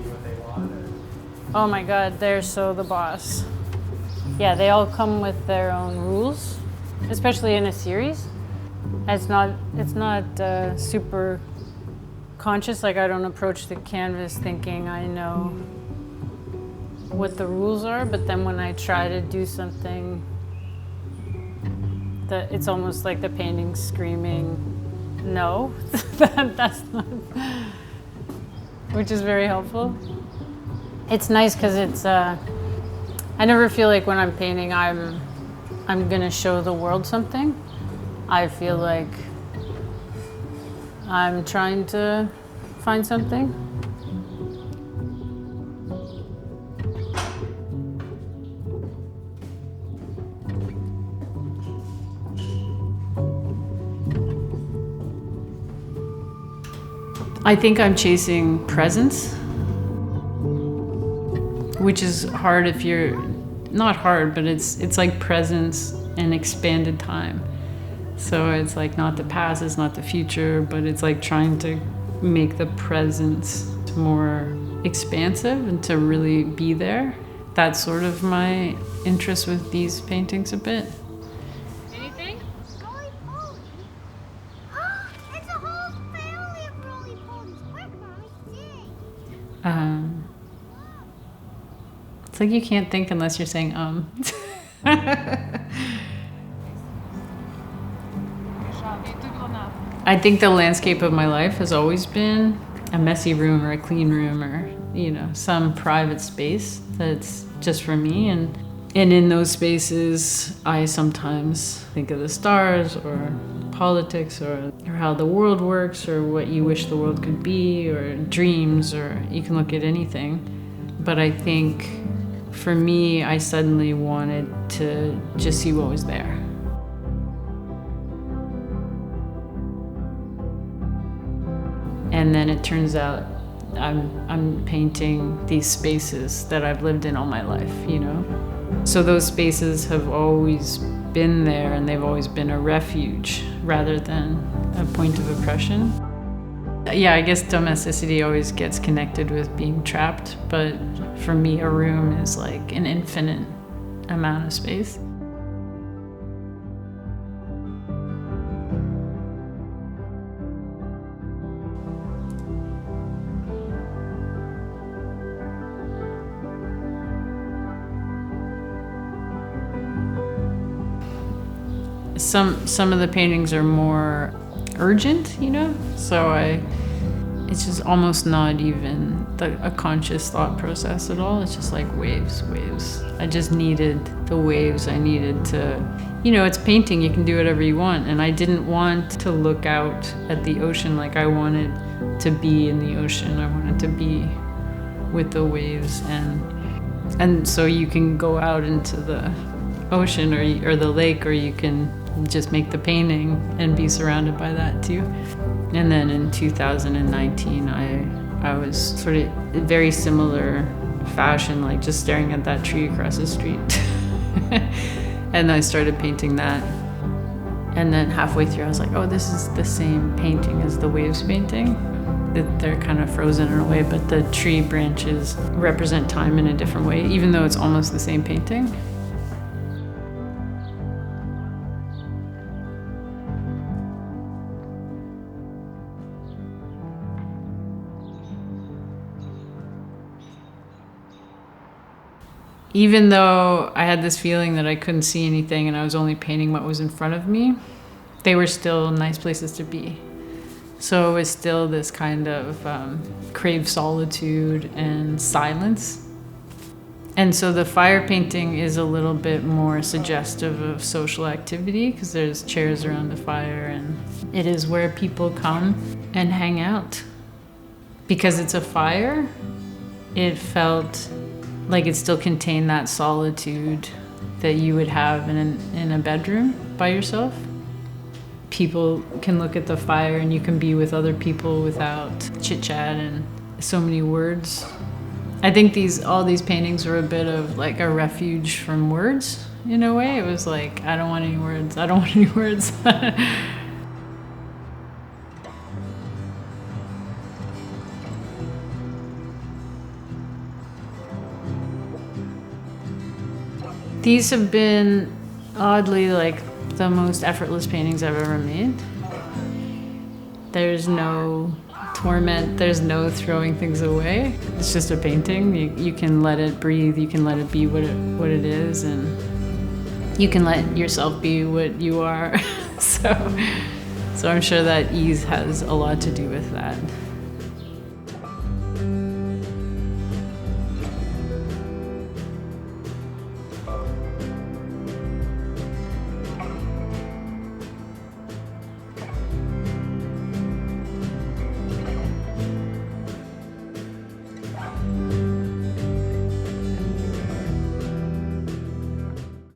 what they want? Or? Oh my God, they're so the boss. Yeah, they all come with their own rules, especially in a series. It's not super conscious. Like, I don't approach the canvas thinking I know what the rules are, but then when I try to do something that it's almost like the painting screaming, no, that's not, which is very helpful. It's nice because it's, I never feel like when I'm painting I'm gonna show the world something. I feel like I'm trying to find something. I think I'm chasing presence, which is hard if you're, not hard, but it's like presence in expanded time. So it's like not the past, it's not the future, but it's like trying to make the presence more expansive and to really be there. That's sort of my interest with these paintings a bit. Anything? Roly-poly. It's a whole family of roly-polies. Quick, Mommy, dig. It's like you can't think unless you're saying I think the landscape of my life has always been a messy room or a clean room or, you know, some private space that's just for me. And in those spaces, I sometimes think of the stars or politics or how the world works or what you wish the world could be or dreams, or you can look at anything. But I think for me, I suddenly wanted to just see what was there. And then it turns out I'm painting these spaces that I've lived in all my life, you know? So those spaces have always been there, and they've always been a refuge rather than a point of oppression. Yeah, I guess domesticity always gets connected with being trapped, but for me, a room is like an infinite amount of space. Some of the paintings are more urgent, you know? So it's just almost not even a conscious thought process at all. It's just like waves. I just needed the waves. I needed to, you know, it's painting, you can do whatever you want. And I didn't want to look out at the ocean. Like, I wanted to be in the ocean. I wanted to be with the waves. And so you can go out into the ocean or the lake, or you can just make the painting and be surrounded by that too. And then in 2019, I was sort of very similar fashion, like just staring at that tree across the street. And I started painting that. And then halfway through, I was like, oh, this is the same painting as the waves painting. They're kind of frozen in a way, but the tree branches represent time in a different way, even though it's almost the same painting. Even though I had this feeling that I couldn't see anything and I was only painting what was in front of me, they were still nice places to be. So it was still this kind of crave solitude and silence. And so the fire painting is a little bit more suggestive of social activity because there's chairs around the fire, and it is where people come and hang out. Because it's a fire, it felt like it still contained that solitude that you would have in a bedroom by yourself. People can look at the fire and you can be with other people without chit-chat and so many words. I think all these paintings were a bit of like a refuge from words in a way. It was like, I don't want any words, I don't want any words. These have been oddly like the most effortless paintings I've ever made. There's no torment, there's no throwing things away. It's just a painting. You can let it breathe, you can let it be what it is, and you can let yourself be what you are. So I'm sure that ease has a lot to do with that.